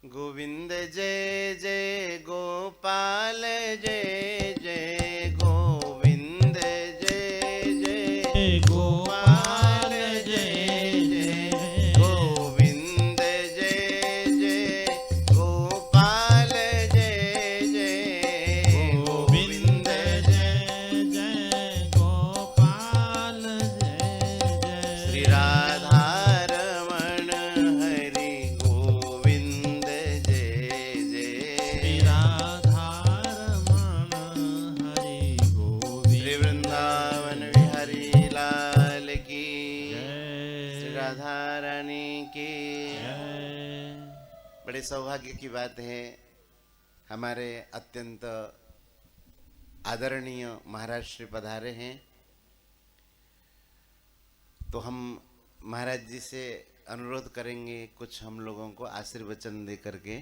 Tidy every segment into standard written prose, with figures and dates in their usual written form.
गोविंद जय जय गोपाल जय जय गोविंद जय जय गोपाल जय जय गोविंद जय जय गोपाल जय जय गोविंद जय जय गोपाल जय जय श्री राधा बड़े सौभाग्य की बात है, हमारे अत्यंत आदरणीय महाराज श्री पधारे हैं, तो हम महाराज जी से अनुरोध करेंगे कुछ हम लोगों को आशीर्वचन दे करके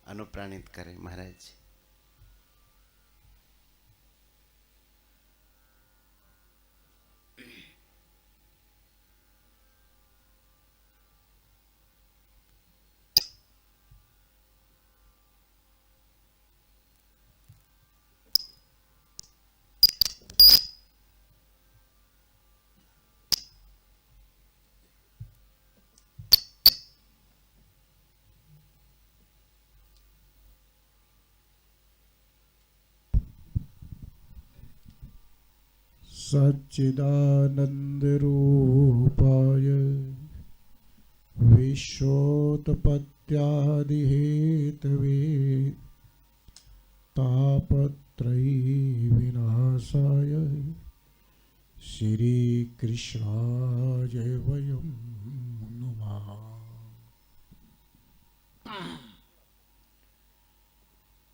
अनुप्राणित करें। महाराज जी सच्चिदानंद रूपाय विश्वोत्पत्त्यादिहेतवे तापत्रयी विनाशाय श्री कृष्णाय वयं नमः।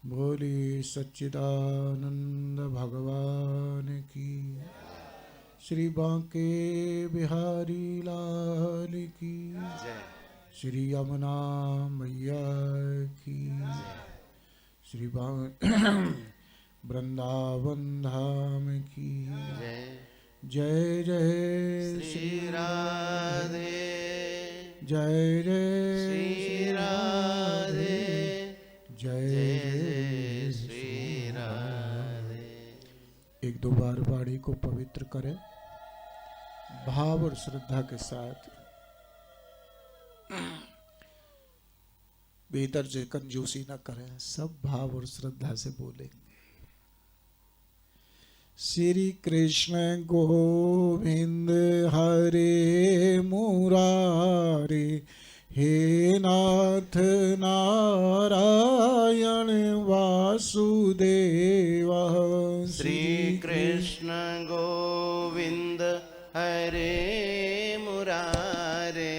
बोले सच्चिदानंद भगवान की, श्री बांके बिहारी लाल की जय, श्री यमुना मैया की, श्री वृंदावन धाम की जय जय जय श्री राधे जय जय श्री राधे जय जय श्री राधे। एक दो बार वाणी को पवित्र करें, भाव और श्रद्धा के साथ। भीतर से कंजूसी न करें, सब भाव और श्रद्धा से बोलेंगे। श्री कृष्ण गोविंद हरे मुरारे, हे नाथ नारायण वासुदेव। श्री कृष्ण गोविंद हरे मुरारे,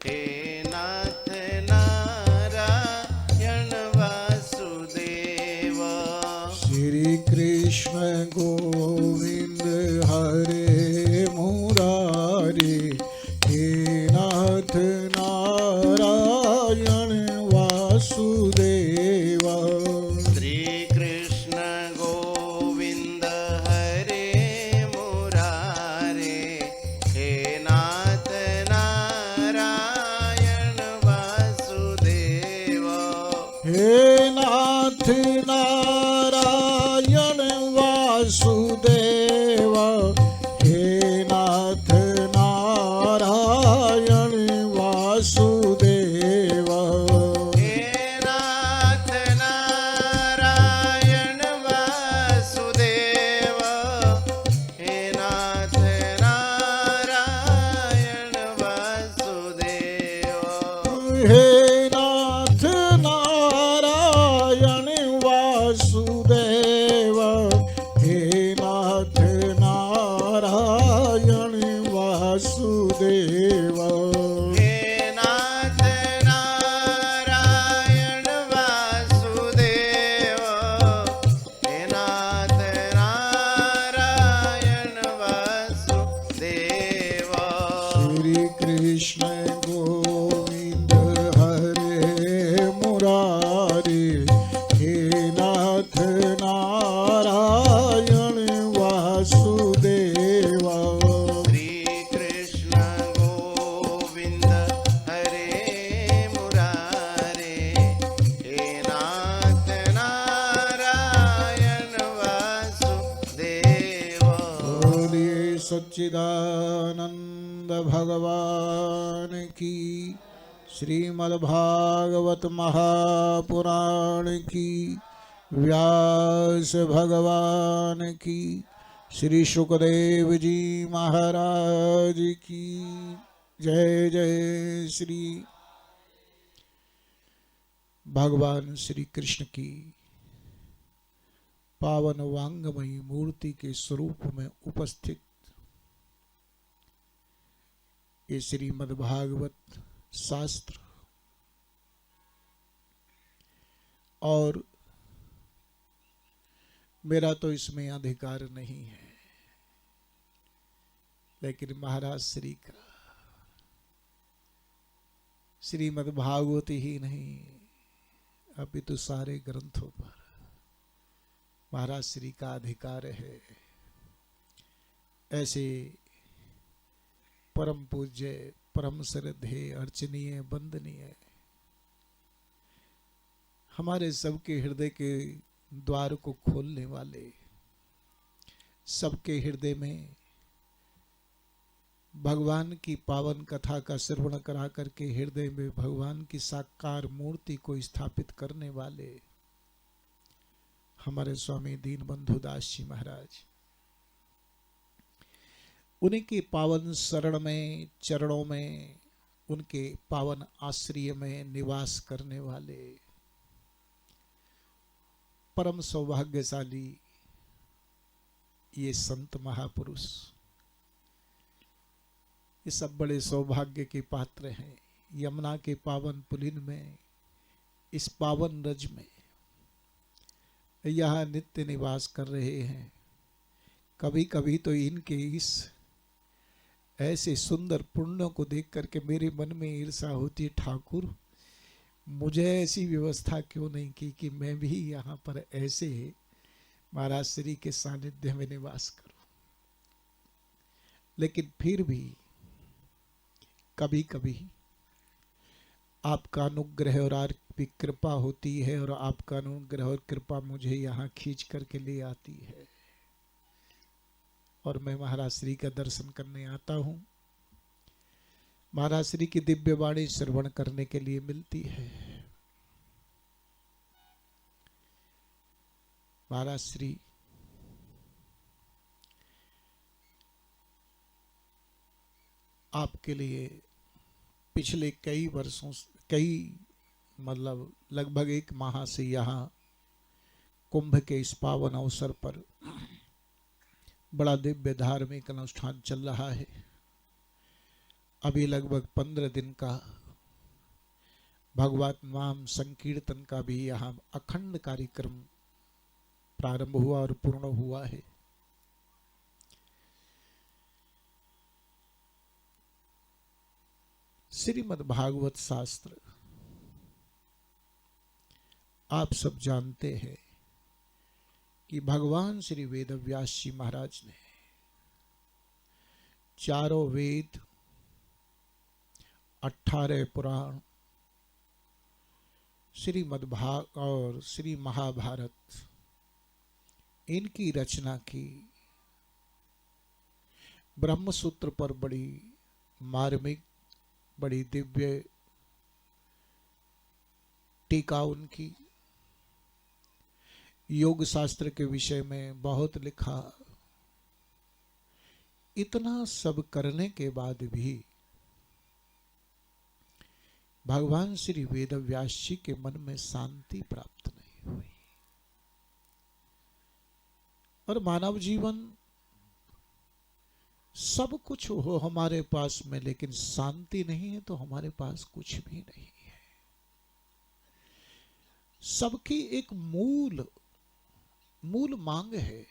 हे नाथ नारायण वासुदेव। श्री कृष्ण गोविंद हरे मुरारे, हे नाथ नारायण वासुदेव। श्री कृष्ण गोविंद हरे मुरारे, हे नाथ नारायण वासुदेव। हे नाथ नारायण वासुदेव, हे नाथ नारायण वासुदेव। हे नाथ नारायण वासुदेव, हे नाथ नारायण वासुदेव। हे नाथ नारायण वासुदेव, हे नाथ नारायण वासुदेव। हे नाथ नारायण वासुदेव, हे नाथ नारायण वासुदेव। श्री कृष्ण गोविंद हरे सच्चिदानंद भगवान की, श्रीमद्भागवत महापुराण की, व्यास भगवान की, श्री सुखदेव जी महाराज की जय जय। श्री भगवान श्री कृष्ण की पावन वांगमयी मूर्ति के स्वरूप में उपस्थित ये श्रीमद्भागवत शास्त्र और मेरा तो इसमें अधिकार नहीं है, लेकिन महाराज श्री का श्रीमद्भागवत ही नहीं अभी तो सारे ग्रंथों पर महाराज श्री का अधिकार है। ऐसे परम पूज्य परम श्रद्धेय अर्चनीय वंदनीय हमारे सबके हृदय के द्वार को खोलने वाले, सबके हृदय में भगवान की पावन कथा का श्रवण करा करके हृदय में भगवान की साकार मूर्ति को स्थापित करने वाले हमारे स्वामी दीनबंधु दास जी महाराज, उन्हीं के पावन शरण में चरणों में उनके पावन आश्रय में निवास करने वाले परम सौभाग्यशाली ये संत महापुरुष, ये सब बड़े सौभाग्य के पात्र हैं। यमुना के पावन पुलिन में, इस पावन रज में यहाँ नित्य निवास कर रहे हैं। कभी कभी तो इनके इस ऐसे सुंदर पुण्यों को देख करके मेरे मन में ईर्षा होती है, ठाकुर मुझे ऐसी व्यवस्था क्यों नहीं की कि मैं भी यहाँ पर ऐसे महाराज श्री के सानिध्य में निवास करूं। लेकिन फिर भी कभी कभी आपका अनुग्रह और आपकी कृपा होती है और आपका अनुग्रह और कृपा मुझे यहाँ खींच करके ले आती है और मैं महाराज श्री का दर्शन करने आता हूँ। महाराज श्री की दिव्य वाणी श्रवण करने के लिए मिलती है। महाराज श्री आपके लिए पिछले कई वर्षों लगभग 1 माह से यहाँ कुंभ के इस पावन अवसर पर बड़ा दिव्य धार्मिक अनुष्ठान चल रहा है। अभी लगभग 15 दिन का भगवत नाम संकीर्तन का भी यहाँ अखंड कार्यक्रम प्रारंभ हुआ और पूर्ण हुआ है। श्रीमद्भागवत शास्त्र आप सब जानते हैं कि भगवान श्री वेदव्यास जी महाराज ने 4 वेद, 18 पुराण, श्रीमद्भागवत और श्री महाभारत इनकी रचना की। ब्रह्मसूत्र पर बड़ी मार्मिक, बड़ी दिव्य टीका उनकी। योग शास्त्र के विषय में बहुत लिखा। इतना सब करने के बाद भी भगवान श्री वेदव्यास जी के मन में शांति प्राप्त नहीं हुई और मानव जीवन सब कुछ हो हमारे पास में, लेकिन शांति नहीं है तो हमारे पास कुछ भी नहीं है। सबकी एक मूल मांग है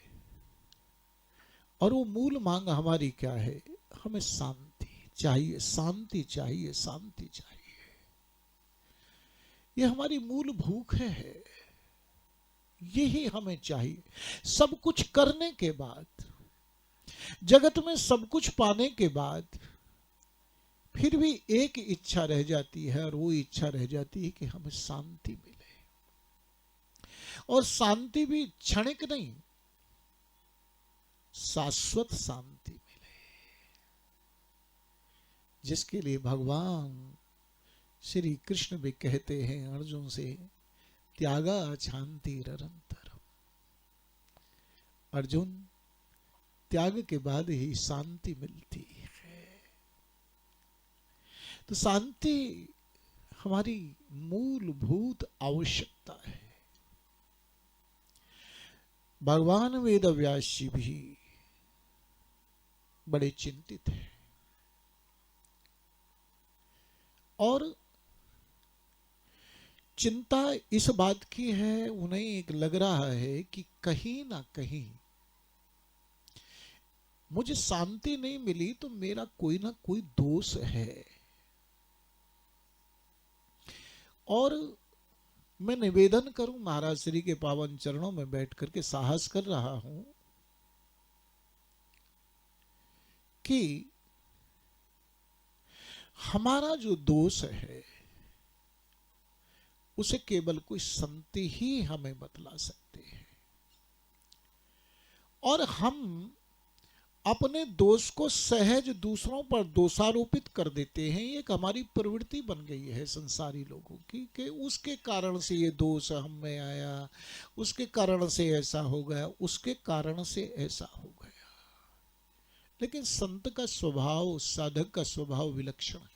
और वो मूल मांग हमारी क्या है? हमें शांति चाहिए, शांति चाहिए, शांति चाहिए। ये हमारी मूल भूख है, यही हमें चाहिए। सब कुछ करने के बाद, जगत में सब कुछ पाने के बाद फिर भी एक इच्छा रह जाती है और वो इच्छा रह जाती है कि हमें शांति मिले। और शांति भी क्षणिक नहीं, शाश्वत शांति मिले। जिसके लिए भगवान श्री कृष्ण भी कहते हैं अर्जुन से, त्यागा शांति निरंतर। अर्जुन, त्याग के बाद ही शांति मिलती है। तो शांति हमारी मूलभूत आवश्यकता है। भगवान वेद व्यास जी भी बड़े चिंतित हैं और चिंता इस बात की है, उन्हें एक लग रहा है कि कहीं ना कहीं मुझे शांति नहीं मिली तो मेरा कोई ना कोई दोष है। और मैं निवेदन करूं, महाराज श्री के पावन चरणों में बैठ करके साहस कर रहा हूं कि हमारा जो दोष है उसे केवल कोई संत ही हमें बतला सकते हैं। और हम अपने दोष को सहज दूसरों पर दोषारोपित कर देते हैं। ये एक हमारी प्रवृत्ति बन गई है संसारी लोगों की कि उसके कारण से ये दोष हम में आया, उसके कारण से ऐसा हो गया, उसके कारण से ऐसा हो गया। लेकिन संत का स्वभाव, साधक का स्वभाव विलक्षण है।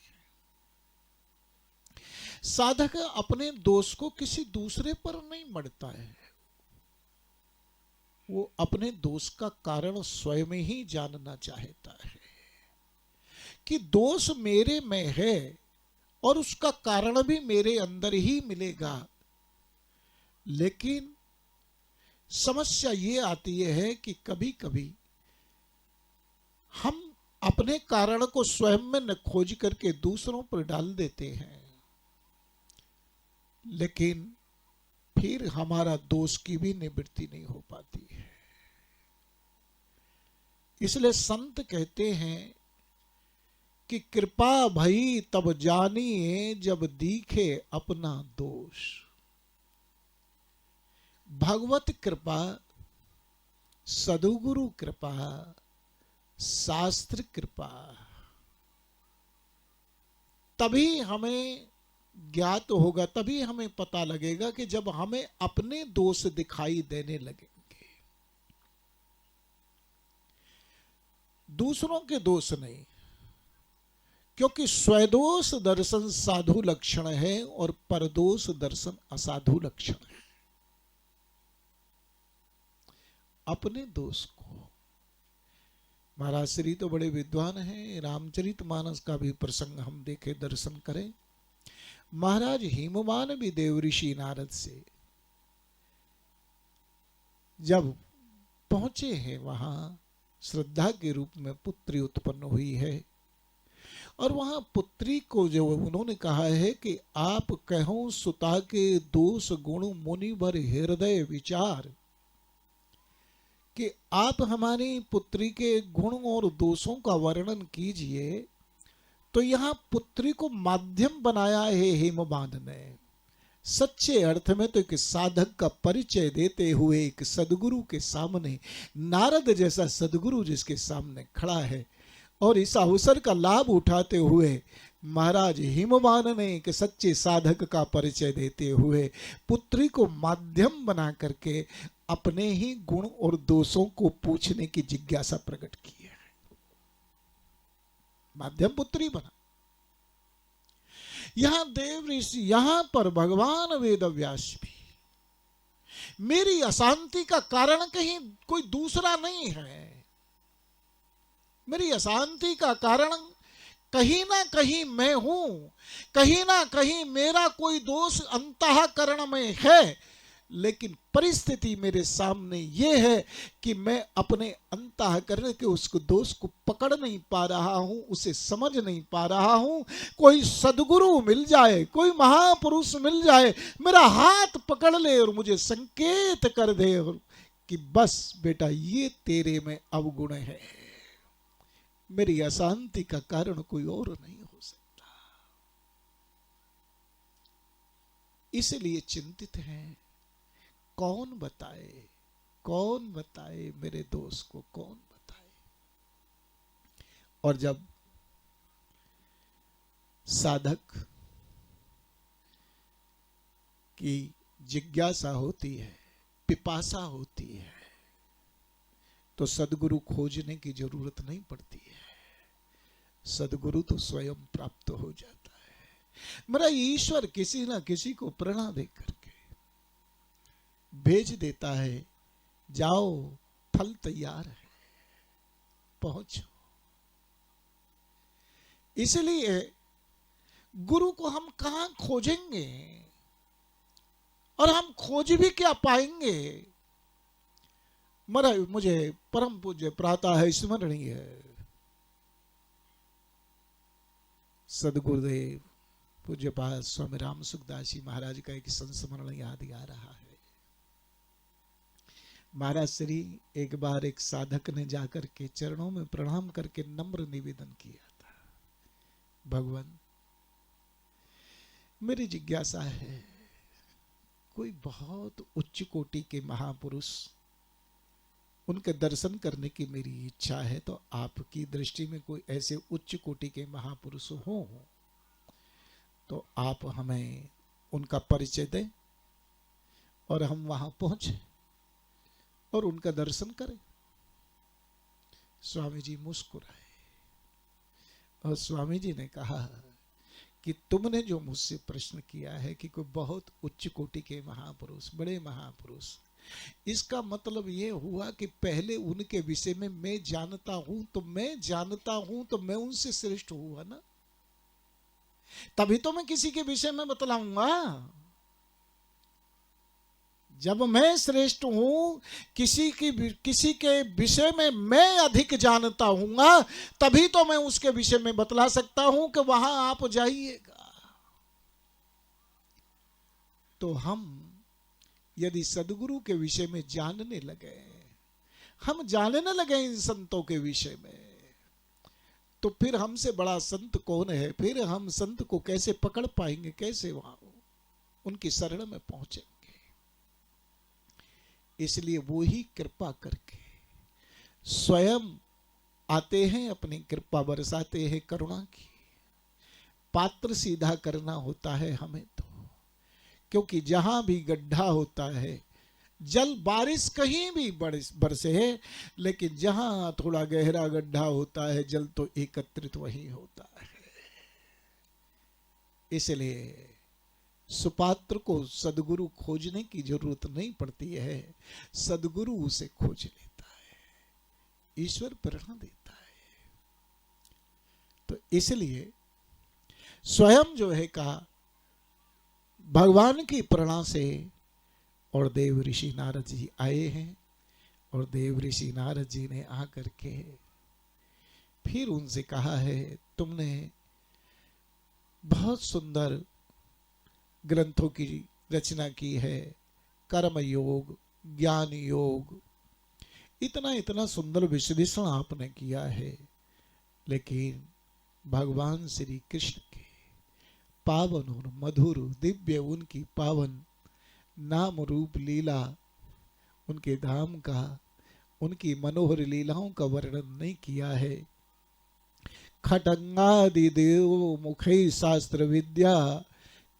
साधक अपने दोष को किसी दूसरे पर नहीं मढ़ता है, वो अपने दोष का कारण स्वयं ही जानना चाहता है कि दोष मेरे में है और उसका कारण भी मेरे अंदर ही मिलेगा। लेकिन समस्या ये आती है कि कभी कभी हम अपने कारण को स्वयं में न खोज करके दूसरों पर डाल देते हैं, लेकिन फिर हमारा दोष की भी निवृत्ति नहीं हो पाती है। इसलिए संत कहते हैं कि कृपा भई तब जानिए जब दिखे अपना दोष। भगवत कृपा, सदगुरु कृपा, शास्त्र कृपा, तभी हमें ज्ञात होगा, तभी हमें पता लगेगा कि जब हमें अपने दोष दिखाई देने लगेंगे, दूसरों के दोष नहीं। क्योंकि स्वदोष दर्शन साधु लक्षण है और परदोष दर्शन असाधु लक्षण है। अपने दोष को, महाराज श्री तो बड़े विद्वान हैं, रामचरितमानस का भी प्रसंग हम देखे, दर्शन करें। महाराज हिमवान भी देवऋषि नारद से जब पहुंचे हैं, वहां श्रद्धा के रूप में पुत्री उत्पन्न हुई है और वहां पुत्री को जो उन्होंने कहा है कि आप कहो सुता के दोष गुण मुनि भर हृदय विचार, कि आप हमारी पुत्री के गुण और दोषों का वर्णन कीजिए। तो यहां पुत्री को माध्यम बनाया है हेमवान ने। सच्चे अर्थ में तो एक साधक का परिचय देते हुए एक सदगुरु के सामने, नारद जैसा सदगुरु जिसके सामने खड़ा है, और इस अवसर का लाभ उठाते हुए महाराज हिमवान ने एक सच्चे साधक का परिचय देते हुए पुत्री को माध्यम बना करके अपने ही गुण और दोषों को पूछने की जिज्ञासा प्रकट की है। माध्यम पुत्री बना। यहां देव ऋषि, यहां पर भगवान वेद व्यास भी, मेरी अशांति का कारण कहीं कोई दूसरा नहीं है। मेरी अशांति का कारण कहीं ना कहीं मैं हूं, कहीं ना कहीं मेरा कोई दोष अंतःकरण में है। लेकिन परिस्थिति मेरे सामने ये है कि मैं अपने अंतःकरण के उसको दोष को पकड़ नहीं पा रहा हूं, उसे समझ नहीं पा रहा हूं। कोई सदगुरु मिल जाए, कोई महापुरुष मिल जाए, मेरा हाथ पकड़ ले और मुझे संकेत कर दे कि बस बेटा ये तेरे में अवगुण है, मेरी अशांति का कारण कोई और नहीं हो सकता। इसलिए चिंतित हैं, कौन बताए, कौन बताए मेरे दोष को, कौन बताए। और जब साधक की जिज्ञासा होती है, पिपासा होती है, तो सदगुरु खोजने की जरूरत नहीं पड़ती है, सदगुरु तो स्वयं प्राप्त हो जाता है। मेरा ईश्वर किसी ना किसी को प्रेरणा दे करके भेज देता है, जाओ फल तैयार है, पहुंचो। इसलिए गुरु को हम कहां खोजेंगे और हम खोज भी क्या पाएंगे। महाराज मुझे परम पूज्य प्रातः है स्मरणीय सदगुरुदेव पूज्यपाद स्वामी राम सुखदास जी महाराज का एक संस्मरण याद आ रहा है। महाराज श्री एक बार एक साधक ने जाकर के चरणों में प्रणाम करके नम्र निवेदन किया था, भगवान मेरी जिज्ञासा है, कोई बहुत उच्च कोटि के महापुरुष, उनके दर्शन करने की मेरी इच्छा है, तो आपकी दृष्टि में कोई ऐसे उच्च कोटि के महापुरुष हो तो आप हमें उनका परिचय दें और हम वहां पहुंचे और उनका दर्शन करें। स्वामी जी मुस्कुराए और स्वामी जी ने कहा कि तुमने जो मुझसे प्रश्न किया है कि कोई बहुत उच्च कोटि के महापुरुष, बड़े महापुरुष, इसका मतलब ये हुआ कि पहले उनके विषय में मैं जानता हूं, तो मैं जानता हूं तो मैं उनसे श्रेष्ठ हुआ ना, तभी तो मैं किसी के विषय में बतलाऊंगा। जब मैं श्रेष्ठ हूं, किसी के विषय में मैं अधिक जानता हूंगा, तभी तो मैं उसके विषय में बतला सकता हूं कि वहां आप जाइएगा। तो हम यदि सदगुरु के विषय में जानने लगे, हम जानने लगे इन संतों के विषय में, तो फिर हमसे बड़ा संत कौन है। फिर हम संत को कैसे पकड़ पाएंगे, कैसे वहां उनकी शरण में पहुंचेंगे। इसलिए वो ही कृपा करके स्वयं आते हैं, अपनी कृपा बरसाते हैं करुणा की। पात्र सीधा करना होता है हमें तो, क्योंकि जहां भी गड्ढा होता है, जल बारिश कहीं भी बरसे, लेकिन जहां थोड़ा गहरा गड्ढा होता है, जल तो एकत्रित वहीं होता है। इसलिए सुपात्र को सदगुरु खोजने की जरूरत नहीं पड़ती है, सदगुरु उसे खोज लेता है, ईश्वर प्रेरणा देता है। तो इसलिए स्वयं जो है कहा भगवान की प्रेरणा से, और देव ऋषि नारद जी आए हैं, और देव ऋषि नारद जी ने आकर के फिर उनसे कहा है, तुमने बहुत सुंदर ग्रंथों की रचना की है, कर्म योग, ज्ञान योग, इतना इतना सुंदर विश्लेषण आपने किया है, लेकिन भगवान श्री कृष्ण के पावन और मधुर दिव्य उनकी पावन नाम रूप लीला, उनके धाम का, उनकी मनोहर लीलाओं का वर्णन नहीं किया है। खटंगादि देव मुखे शास्त्र विद्या,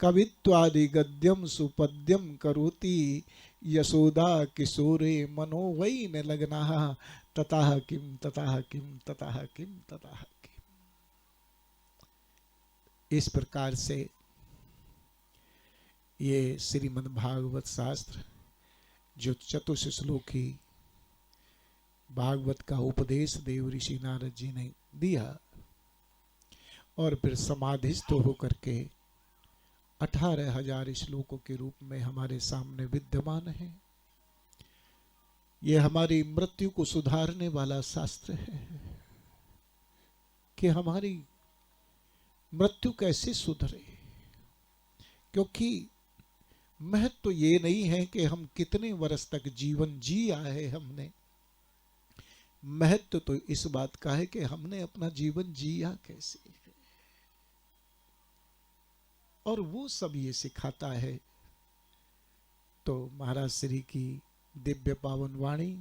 कवित्वादि गद्यम सुपद्यम करोति, यशोदा किशोरे मनो वै न लगना, ततः किम ततः किम ततः किम ततः किम। इस प्रकार से ये श्रीमद् भागवत शास्त्र जो चतुर्थ श्लोकी भागवत का उपदेश देव ऋषि नारद जी ने दिया, और फिर समाधिस्थ होकर के 18,000 श्लोकों के रूप में हमारे सामने विद्यमान है। ये हमारी मृत्यु को सुधारने वाला शास्त्र है कि हमारी मृत्यु कैसे सुधरे। क्योंकि महत्व तो ये नहीं है कि हम कितने वर्ष तक जीवन जी आए हमने, महत्व तो इस बात का है कि हमने अपना जीवन जिया कैसे, और वो सब ये सिखाता है। तो महाराज श्री की दिव्य पावन वाणी,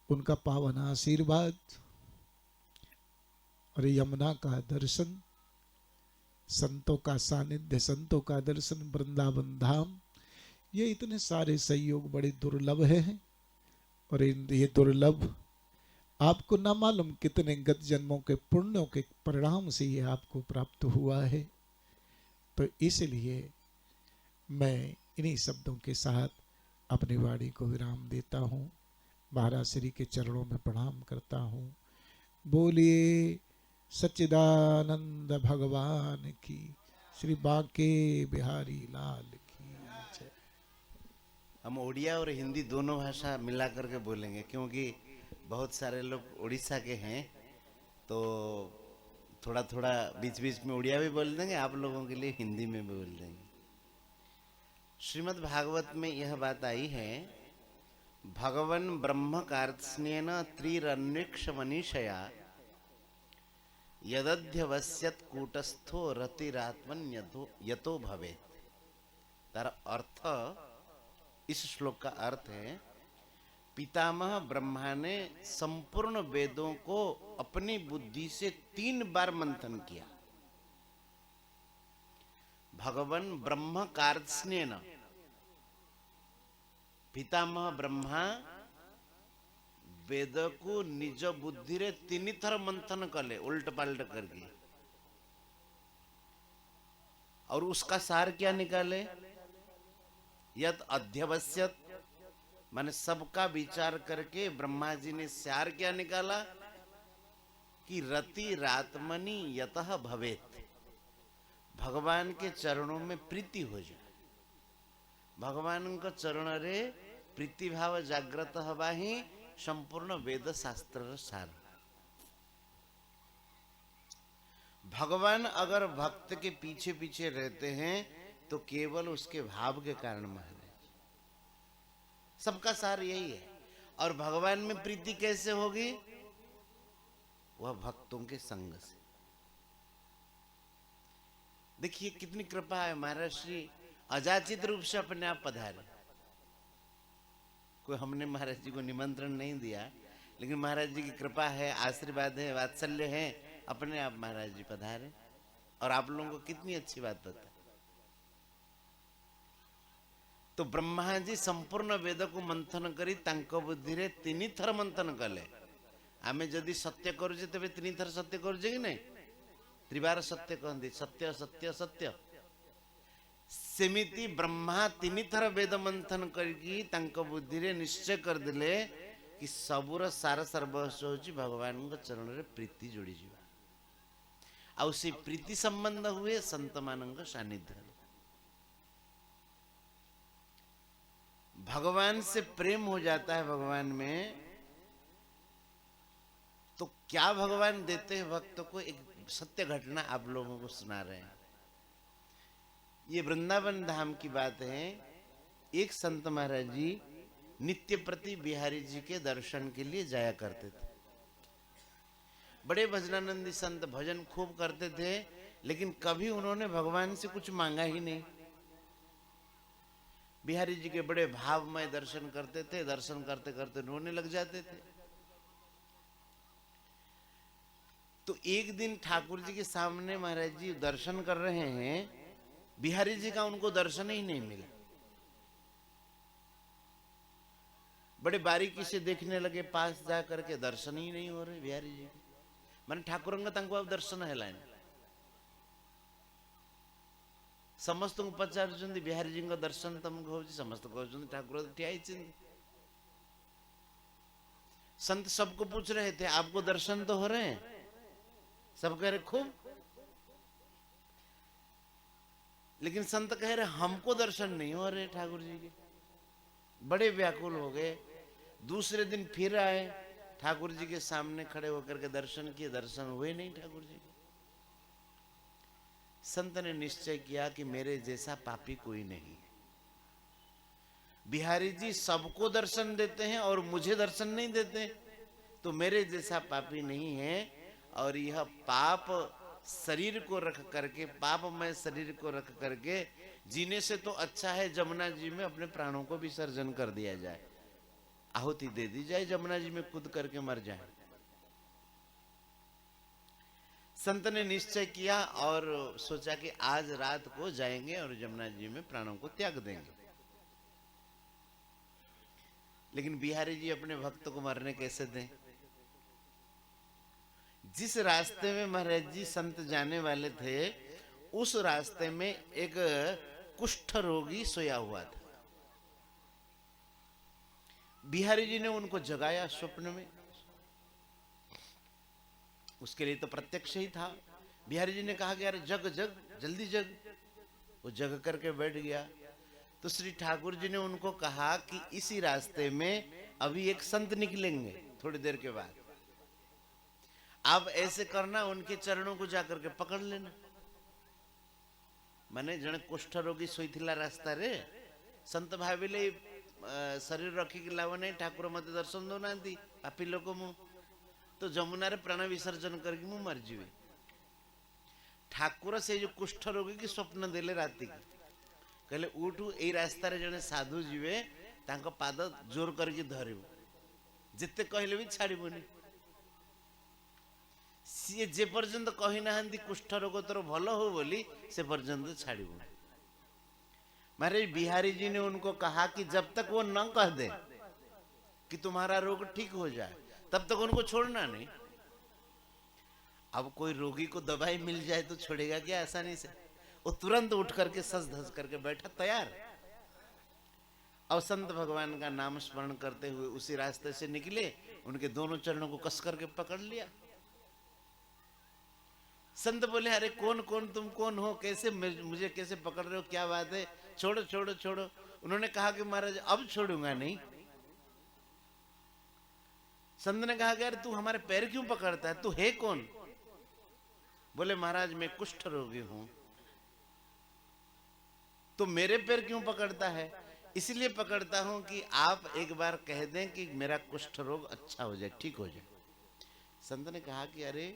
उनका पावन आशीर्वाद और यमुना का दर्शन संतों का सानिध्य, संतों का दर्शन, वृंदावन धाम, ये इतने सारे संयोग बड़े दुर्लभ हैं। और ये दुर्लभ आपको ना मालूम कितने गत जन्मों के पुण्यों के परिणाम से ये आपको प्राप्त हुआ है। तो इसलिए मैं इन्हीं शब्दों के साथ अपनी वाणी को विराम देता हूँ। महाराज श्री के चरणों में प्रणाम करता हूँ। बोलिए सच्चिदानंद भगवान की, श्री बांके बिहारी लाल की जय। हम उड़िया और हिंदी दोनों भाषा मिला करके बोलेंगे, क्योंकि बहुत सारे लोग उड़ीसा के हैं, तो थोड़ा थोड़ा बीच बीच में उड़िया भी बोल देंगे, आप लोगों के लिए हिंदी में भी बोल देंगे। श्रीमद् भागवत में यह बात आई है, भगवन् ब्रह्म कार्त्स्न्येन त्रिरन्वीक्ष मनीषया यदध्यवस्यत कूटस्थो रतिरात्मन यतो भवेत्। तार अर्थ, इस श्लोक का अर्थ है, पितामह ब्रह्मा ने संपूर्ण वेदों को अपनी बुद्धि से 3 बार मंथन किया। भगवन् ब्रह्म कार्त्स्न्येन, पितामह ब्रह्मा वेद को निज बुद्धि रे 3 थर मंथन कले, उल्ट पलट करके, और उसका सार क्या निकाले? यद अध्यवस्यत, माने सबका विचार करके ब्रह्मा जी ने सार क्या निकाला कि रति रात्मनि यतः भवेत्, भगवान के चरणों में प्रीति हो जाए। भगवान को चरण रे प्रीति भाव जागृत हवा ही संपूर्ण वेद शास्त्र सार। भगवान अगर भक्त के पीछे पीछे रहते हैं तो केवल उसके भाव के कारण महाराज, सबका सार यही है। और भगवान में प्रीति कैसे होगी? वह भक्तों के संग से। देखिए कितनी कृपा है, महाराज श्री अजाचित रूप से अपने आप पधारे। कोई हमने महाराज जी को निमंत्रण नहीं दिया, लेकिन महाराज जी की कृपा है, आशीर्वाद है, वात्सल्य है, अपने आप महाराज जी पधारे। और आप लोगों को कितनी अच्छी बात पता है। तो ब्रह्मा जी संपूर्ण वेद को मंथन करी तांको बुद्धि रे 3 थर मंथन कले। आमे जदि सत्य करुचे तबे 3 थर सत्य करुचे कि नहीं? 3 बार सत्य कहते, सत्य सत्य सत्य। सेमिति ब्रह्मा 3 थर वेद मंथन करके तांको बुद्धि रे निश्चय कर दिले कि सबुर सार सर्वस्व होची भगवान को चरण रे प्रीति जोड़ी जीवा। आ उसी प्रीति संबंध हुए संत मानंग सानिध्य। भगवान से प्रेम हो जाता है भगवान में, तो क्या भगवान देते हैं भक्त को? एक सत्य घटना आप लोगों को सुना रहे हैं। ये वृंदावन धाम की बात है। एक संत महाराज जी नित्य प्रति बिहारी जी के दर्शन के लिए जाया करते थे। बड़े भजनानंदी संत, भजन खूब करते थे, लेकिन कभी उन्होंने भगवान से कुछ मांगा ही नहीं। बिहारी जी के बड़े भावमय दर्शन करते थे, दर्शन करते करते रोने लग जाते थे। तो एक दिन ठाकुर जी के सामने महाराज जी दर्शन कर रहे हैं, बिहारी जी का उनको दर्शन ही नहीं मिला। बड़े बारीकी से देखने लगे, पास जा करके दर्शन ही नहीं हो रहे बिहारी जी। मैंने ठाकुर अब दर्शन है लाइन समस्त को पचार बिहारी जी का दर्शन तुमको हो, समस्त कहते ठाकुर ठिया। संत सबको पूछ रहे थे, आपको दर्शन तो हो रहे हैं? सब कह रहे खूब, लेकिन संत कह रहे हमको दर्शन नहीं हो रहे ठाकुर जी के। बड़े व्याकुल हो गए। दूसरे दिन फिर आए, ठाकुर जी के सामने खड़े होकर के दर्शन किए, दर्शन हुए नहीं ठाकुर जी के। संत ने निश्चय किया कि मेरे जैसा पापी कोई नहीं। बिहारी जी सबको दर्शन देते हैं और मुझे दर्शन नहीं देते, तो मेरे जैसा पापी नहीं है। और यह पाप शरीर को रख करके, पापमय शरीर को रख करके जीने से तो अच्छा है जमुना जी में अपने प्राणों को विसर्जन कर दिया जाए, आहुति दे दी जाए, जमुना जी में कूद करके मर जाए। संत ने निश्चय किया और सोचा कि आज रात को जाएंगे और जमुना जी में प्राणों को त्याग देंगे। लेकिन बिहारी जी अपने भक्त को मरने कैसे दें? जिस रास्ते में महाराज जी संत जाने वाले थे, उस रास्ते में एक कुष्ठ रोगी सोया हुआ था। बिहारी जी ने उनको जगाया स्वप्न में। उसके लिए तो प्रत्यक्ष ही था। बिहारी जी ने कहा कि यार जग जग, जल्दी जग। वो जग करके बैठ गया। तो श्री ठाकुर जी ने उनको कहा कि इसी रास्ते में अभी एक संत निकलेंगे थोड़ी देर के बाद, आप ऐसे करना, उनके चरणों को जाकर के पकड़ लेना। माने जने कुष्ठ रोगी सोईथिला रास्ता रे संत भाविले शरीर रखिक लाभ नहीं, ठाकुर मत दर्शन दो ना पापी लोक मु तो जमुना रे प्राण विसर्जन करके मु मर जीवे। ठाकुर से जो कुष्ठ रोगी की स्वप्न देले राति की, कहले उठू ए रास्ता रे जने साधु जीवे, तांको पाद जोर करके धरिबु, जिते कहले भी छाड़िबुनी। सी जे पर्यंत कही नाहंती कुष्ठ रोग तोर भल हो बोली, से पर्यंत छाड़िबुनी। महाराज बिहारी जी ने उनको कहा कि जब तक वो न कह दे कि तुम्हारा रोग ठीक हो जाए, तब तक उनको छोड़ना नहीं। अब कोई रोगी को दवाई मिल जाए तो छोड़ेगा क्या आसानी से? वो तुरंत उठ करके सज धज करके बैठा तैयार। और संत भगवान का नाम स्मरण करते हुए उसी रास्ते से निकले, उनके दोनों चरणों को कस करके पकड़ लिया। संत बोले अरे कौन कौन, तुम कौन हो, कैसे मुझे कैसे पकड़ रहे हो, क्या बात है, छोड़ो छोड़ो छोड़ो। उन्होंने कहा कि महाराज अब छोड़ूंगा नहीं। संत ने कहा कि यार तू हमारे पैर क्यों पकड़ता है, तू है कौन? बोले महाराज मैं कुष्ठ रोगी हूं। तो मेरे पैर क्यों पकड़ता है? इसलिए पकड़ता हूं कि आप एक बार कह दें कि मेरा कुष्ठ रोग अच्छा हो जाए, ठीक हो जाए। संत ने कहा कि अरे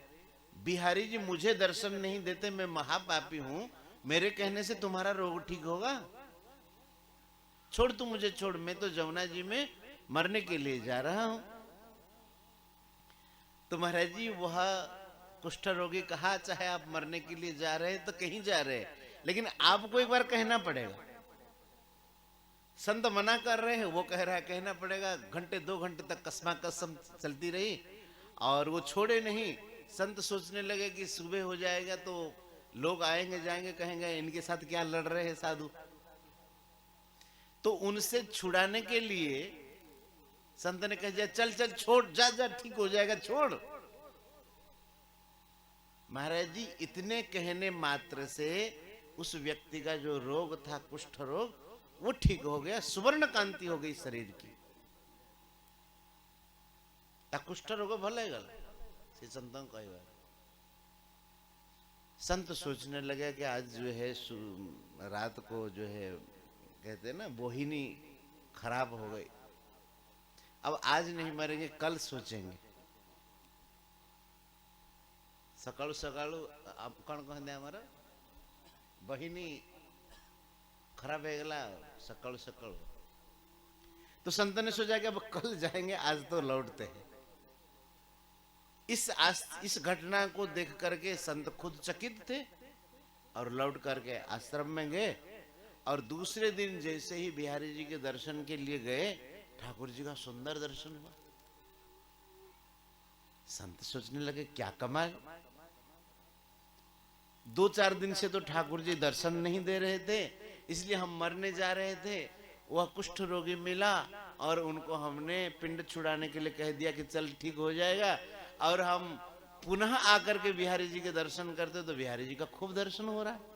बिहारी जी मुझे दर्शन नहीं देते, मैं महापापी हूं, मेरे कहने से तुम्हारा रोग ठीक होगा? छोड़ तू मुझे छोड़, मैं तो जमुना जी में मरने के लिए जा रहा हूं। तो महाराज जी वह कुष्ठ रोगी कहा चाहे आप मरने के लिए जा रहे हैं तो कहीं जा रहे हैं, लेकिन आपको एक बार कहना पड़ेगा। संत मना कर रहे हैं, वो कह रहा है कहना पड़ेगा। घंटे 2 घंटे तक कसमा कसम चलती रही और वो छोड़े नहीं। संत सोचने लगे कि सुबह हो जाएगा तो लोग आएंगे जाएंगे, कहेंगे इनके साथ क्या लड़ रहे हैं साधु। तो उनसे छुड़ाने के लिए संत ने कह दिया चल चल छोड़, जा जा ठीक हो जाएगा, छोड़। महाराज जी इतने कहने मात्र से उस व्यक्ति का जो रोग था कुष्ठ रोग, वो ठीक हो गया, सुवर्ण कांति हो गई शरीर की। कुष्ठ रोग भले गल से संतों कई बार। संत सोचने लगे कि आज जो है रात को जो है कहते हैं ना बोहिनी खराब हो गई, अब आज नहीं मरेंगे, कल सोचेंगे। सकाळू सकाळू आप कौन कहते हमारा बहिनी खराब है गला सकाळू सकाळू। तो संत ने सोचा कि अब कल जाएंगे, आज तो लौटते हैं। इस घटना को देख करके संत खुद चकित थे और लौट करके आश्रम में गए। और दूसरे दिन जैसे ही बिहारी जी के दर्शन के लिए गए, ठाकुर जी का सुंदर दर्शन हुआ। संत सोचने लगे क्या कमाल, 2-4 दिन से तो ठाकुर जी दर्शन नहीं दे रहे थे, इसलिए हम मरने जा रहे थे। वह कुष्ठ रोगी मिला और उनको हमने पिंड छुड़ाने के लिए कह दिया कि चल ठीक हो जाएगा, और हम पुनः आकर के बिहारी जी के दर्शन करते तो बिहारी जी का खूब दर्शन हो रहा है।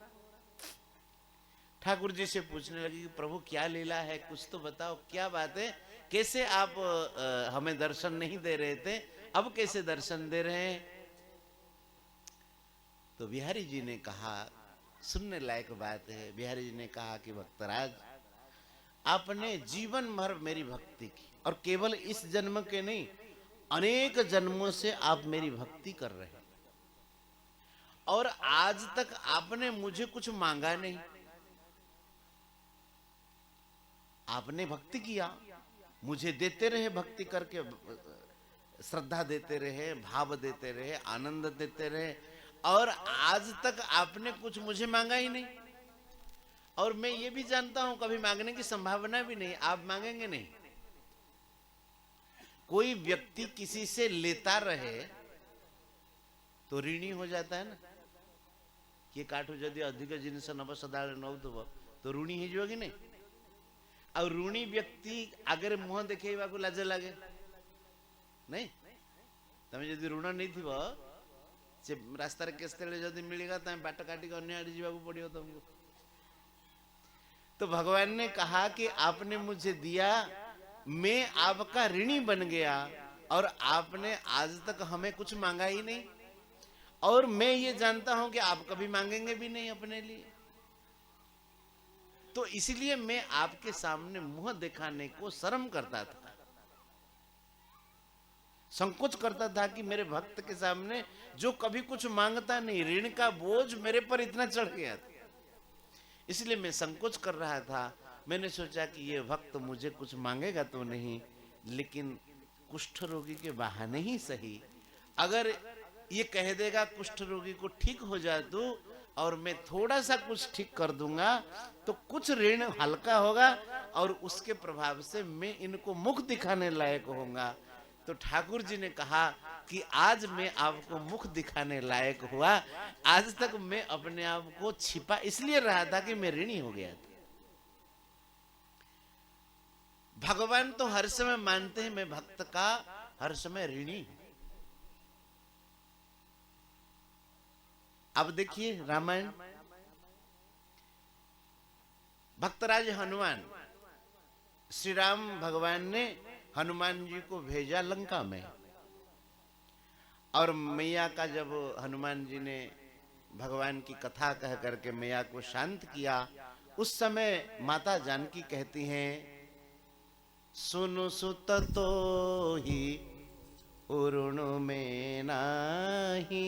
ठाकुर जी से पूछने लगे कि प्रभु क्या लीला है, कुछ तो बताओ, क्या बात है, कैसे आप हमें दर्शन नहीं दे रहे थे, अब कैसे दर्शन दे रहे हैं? तो बिहारी जी ने कहा, सुनने लायक बात है। बिहारी जी ने कहा कि भक्तराज आपने जीवन भर मेरी भक्ति की, और केवल इस जन्म के नहीं, अनेक जन्मों से आप मेरी भक्ति कर रहे हैं, और आज तक आपने मुझे कुछ मांगा नहीं। आपने भक्ति किया, मुझे देते रहे, भक्ति करके श्रद्धा देते रहे, भाव देते रहे, आनंद देते रहे, और आज तक आपने कुछ मुझे मांगा ही नहीं, और मैं ये भी जानता हूं कभी मांगने की संभावना भी नहीं, आप मांगेंगे नहीं। कोई व्यक्ति किसी से लेता रहे तो ऋणी हो जाता है ना। ये काठू यदि अधिक जिनिस नब सदाळे नौथुब तो ऋणी हो कि नहीं। और ऋणी व्यक्ति आगे मुह देखा लाज लगे नहीं। तमें जदि ऋण नहीं थी से रास्ता केस्ते जदि मिलेगा तो बाट काटिक अन्य आड़े जावाक पड़ो तुमको। तो भगवान ने कहा कि आपने मुझे दिया, मैं आपका ऋणी बन गया, और आपने आज तक हमें कुछ मांगा ही नहीं, और मैं ये जानता हूं कि आप कभी मांगेंगे भी नहीं अपने लिए। तो इसलिए मैं आपके सामने मुंह दिखाने को शर्म करता था, संकोच करता था कि मेरे भक्त के सामने जो कभी कुछ मांगता नहीं, ऋण का बोझ मेरे पर इतना चढ़ गया था, इसलिए मैं संकोच कर रहा था। मैंने सोचा कि ये भक्त मुझे कुछ मांगेगा तो नहीं, लेकिन कुष्ठ रोगी के बहाने ही सही अगर ये कह देगा कुष्ठ रोगी को ठीक हो जा तू, और मैं थोड़ा सा कुछ ठीक कर दूंगा तो कुछ ऋण हल्का होगा, और उसके प्रभाव से मैं इनको मुख दिखाने लायक होऊंगा। तो ठाकुर जी ने कहा कि आज मैं आपको मुख दिखाने लायक हुआ। आज तक मैं अपने आप को छिपा इसलिए रहा था कि मैं ऋणी हो गया था। भगवान तो हर समय मानते हैं मैं भक्त का हर समय ऋणी हूं। अब देखिए रामायण, भक्तराज हनुमान, श्री राम भगवान ने हनुमान जी को भेजा लंका में, और मैया का जब हनुमान जी ने भगवान की कथा कह करके मैया को शांत किया, उस समय माता जानकी कहती हैं, सुनु सुत तो ही उरुण में नाही।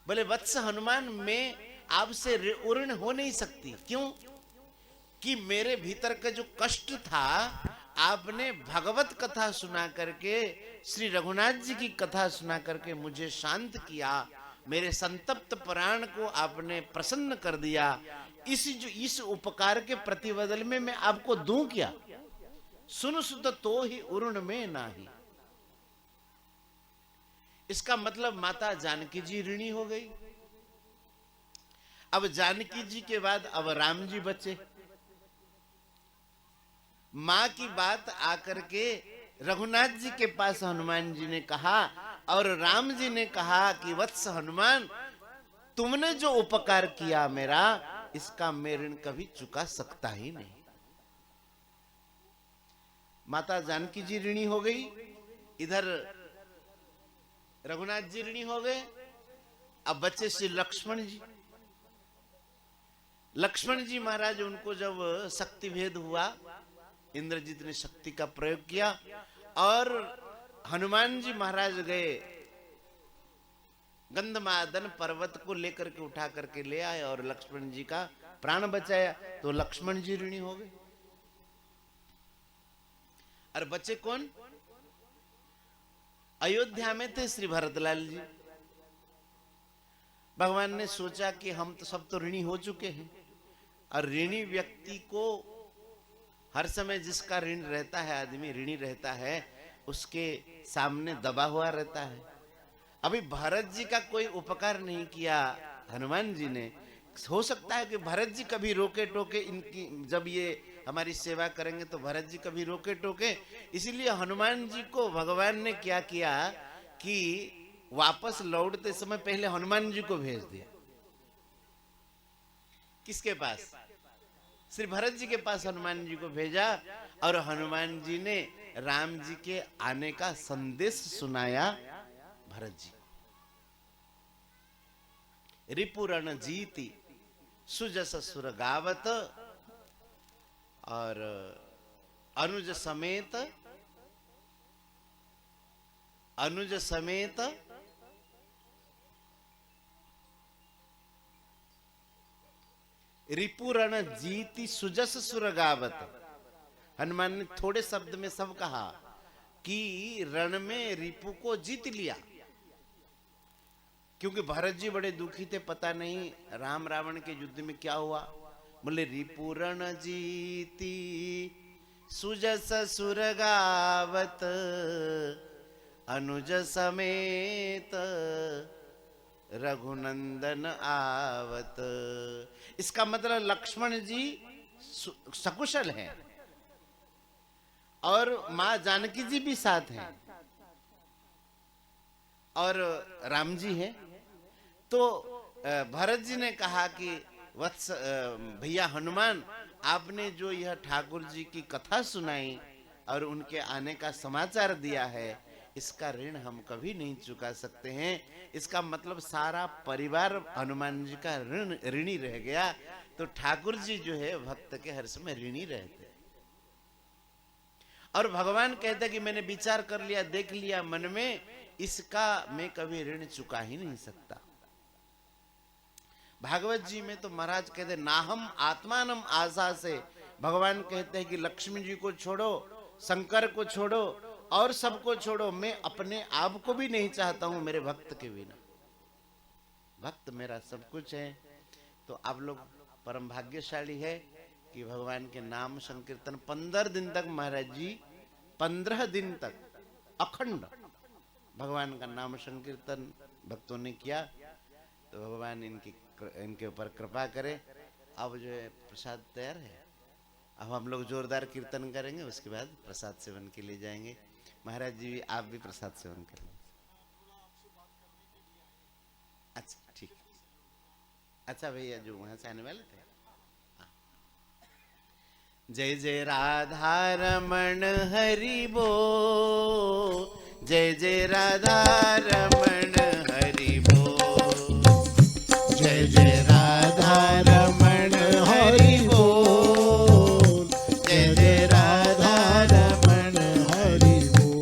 बोले वत्स हनुमान, मैं आपसे उऋण हो नहीं सकती। क्यों? कि मेरे भीतर का जो कष्ट था, आपने भगवत कथा सुना करके, श्री रघुनाथ जी की कथा सुना करके मुझे शांत किया, मेरे संतप्त प्राण को आपने प्रसन्न कर दिया। इस उपकार के प्रतिबदल में मैं आपको दूं क्या? सुन सुत तो ही उरुण में नाही। इसका मतलब माता जानकी जी ऋणी हो गई। अब जानकी जी के बाद अब राम जी बचे। मां की बात आकर के रघुनाथ जी के पास हनुमान जी ने कहा, और राम जी ने कहा कि वत्स हनुमान, तुमने जो उपकार किया मेरा, इसका मैं ऋण कभी चुका सकता ही नहीं। माता जानकी जी ऋणी हो गई, इधर रघुनाथ जी ऋणी हो गए। अब बच्चे श्री लक्ष्मण जी। लक्ष्मण जी महाराज, उनको जब शक्ति भेद हुआ, इंद्रजीत ने शक्ति का प्रयोग किया, और हनुमान जी महाराज गए गंधमादन पर्वत को लेकर के उठा करके ले आए और लक्ष्मण जी का प्राण बचाया। तो लक्ष्मण जी ऋणी हो गए। और बच्चे कौन? अयोध्या में थे श्री भरतलाल जी। भगवान ने सोचा कि हम तो सब तो ऋणी हो चुके हैं, और ऋणी व्यक्ति को हर समय जिसका ऋण रहता है, आदमी ऋणी रहता है, उसके सामने दबा हुआ रहता है। अभी भरत जी का कोई उपकार नहीं किया हनुमान जी ने। हो सकता है कि भरत जी कभी रोके टोके इनकी, जब ये हमारी सेवा करेंगे तो भरत जी कभी रोके टोके। इसीलिए हनुमान जी को भगवान ने क्या किया कि वापस लौटते समय पहले हनुमान जी को भेज दिया। किसके पास? श्री भरत जी के पास हनुमान जी को भेजा, और हनुमान जी ने राम जी के आने का संदेश सुनाया भरत जी। रिपुरण जीती सुजस सुर गावत, और अनुज समेत रिपुरण जीती सुजस सुर गावत। हनुमान ने थोड़े शब्द में सब कहा कि रण में रिपु को जीत लिया, क्योंकि भरत जी बड़े दुखी थे, पता नहीं राम रावण के युद्ध में क्या हुआ। बोले रिपुरण जीती सुजस सुर गावत अनुज समेत रघुनंदन आवत। इसका मतलब लक्ष्मण जी सकुशल हैं और मां जानकी जी भी साथ हैं और राम जी हैं। तो भरत जी ने कहा कि वत्स भैया हनुमान, आपने जो यह ठाकुर जी की कथा सुनाई और उनके आने का समाचार दिया है, इसका ऋण हम कभी नहीं चुका सकते हैं। इसका मतलब सारा परिवार हनुमान जी का ऋणी रह गया। तो ठाकुर जी जो है भक्त के हर समय ऋणी रहते। और भगवान कहते कि मैंने विचार कर लिया, देख लिया मन में, इसका मैं कभी ऋण चुका ही नहीं सकता। भागवत जी में तो महाराज कहते नाहम आत्मानम आशा से, भगवान कहते हैं कि लक्ष्मी जी को छोड़ो, शंकर को छोड़ो और सबको छोड़ो, मैं अपने आप को भी नहीं चाहता हूं मेरे भक्त के बिना। भक्त मेरा सब कुछ है। तो आप लोग परम भाग्यशाली है कि भगवान के नाम संकीर्तन 15 दिन तक महाराज जी 15 दिन तक अखंड भगवान का नाम संकीर्तन भक्तों ने किया। तो भगवान इनके ऊपर कृपा करे। अब जो है प्रसाद तैयार है, अब हम लोग जोरदार कीर्तन करेंगे, उसके बाद प्रसाद सेवन के लिए जाएंगे। महाराज जी आप भी प्रसाद सेवन करेंगे। अच्छा ठीक, अच्छा भैया जो वहां से आने वाले थे। जय जय राधा रमण हरि बोल, जय जय राधा रमण हरि बोल, जय जय राधा रमण हरि बोल, जय जय राधा रमण हरि बोल।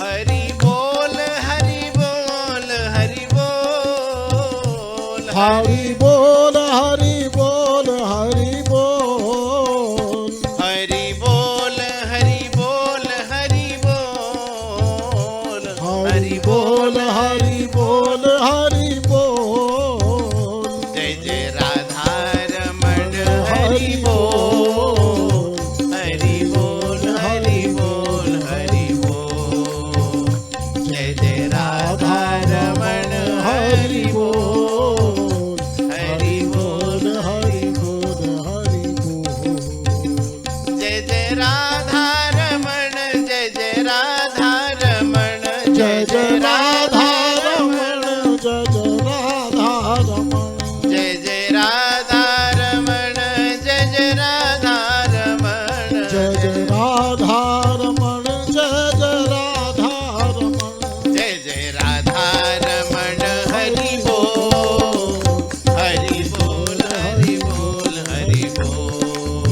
हरि बोल हरि बोल हरि बोल, हरि बोल हरि बोल हरि बोल, हरि बोल हरि बोल हरि बोल, हरि बोल हरि बोल हरि बोल, जय जय राधा रमण हरि बोल, हरि बोल हरि बोल हरि बोल, जय जय राधा रमण हरि बोल, हरि बोल हरि बोल हरि बोल, जय जय राधा रमण, जय जय राधा रमण, जय जय राधा रमण, जय जय राधा रमण, जय जय राधा रमण, जय जय राधा रमण, जय जय राधा रमण, जय जय राधा रमण, जय जय राधा रमण हरि बोल, हरि बोल हरि बोल हरि बोल,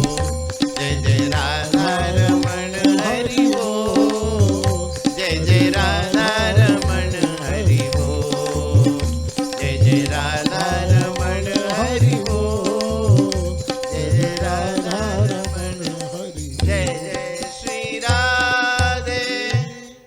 जय जय राधा रमण हरि बोल, जय जय राधा रमण हरि बोल, जय जय राधा रमण हरि बोल, जय जय राधा रमण हरि जय जय श्री राधे,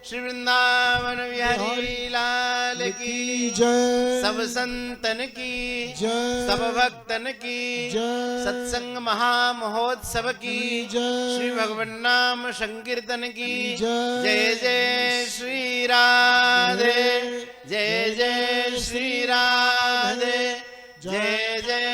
श्री वृंदावन बिहारी लाल की जय, सब संतन की, जय, सब भक्तन की, जय, सत्संग महामहोत्सव की, जय, श्री भगवान नाम संकीर्तन की जय, जय जय श्री राधे, जय जय श्री राधे, जय जय